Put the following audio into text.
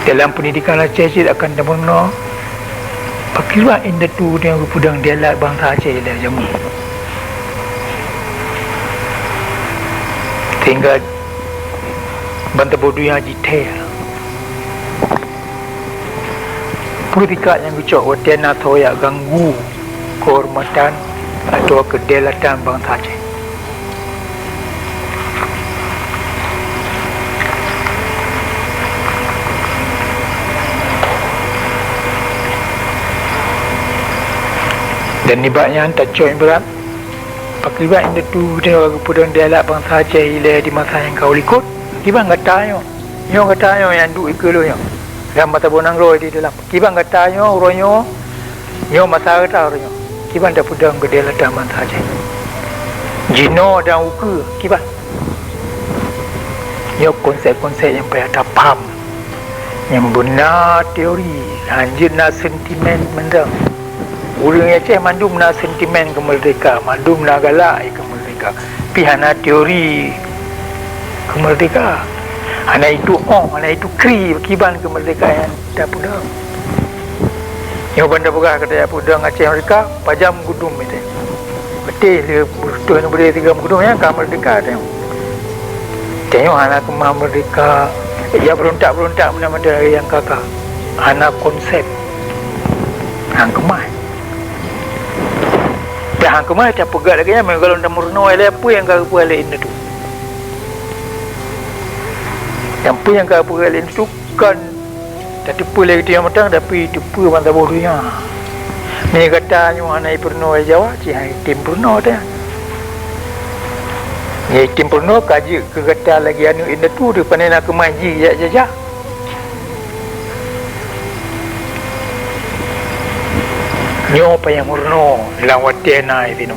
dalam pendidikan Aceh akan demono pakirwa inda tu dia pudang dialat bangsa Aceh dah jamu tinggal bantu bodoh yang detail politika yang kucok watena toya ganggu kehormatan atau kedaulatan bangsa Aceh. Dan nibaknya tak coy berat pakibat inda tu dia pudang dialak bangsa Aceh ila di masa yang kau likut kibang kata yo kata yo yang duk ikelo yo dalam mata bonang roy di dalam kibang kata yo royo yo masa kata royo kibang dah pudang dialak bangsa Aceh jino dan uke kibang yo konsep-konsep yang payah tapam yang benar teori lanjut na sentimen mendang orang Aceh mandum na sentimen kemerdekaan, mandum na galak kemerdekaan. Pihana teori kemerdekaan. Ana itu ana itu kri kiban kemerdekaan dah pudang. Yang benda bukan kata pudang Aceh mereka pajam gudum itu. Betul dia betul boleh 3 gudum yang kemerdekaan tu. Tengok anak kemah merdeka, ia berontak-berontak mana-mana yang kakak. Anak konsep. Hang kemah. Dah ke mana tak pegat lagi ya kalau dah murno ada apa yang kau buat lain tu yang apa yang kau buat lain tu kan tak tipu lagi dia matang tapi tipu mantap bodohnya ni katanya mana purno Jawa ci hai tim purno dah ni tim purno kaji ke kata lagi anu ini tu dia pandai nak kemaji ya nyo pa yang murno lawat tena itu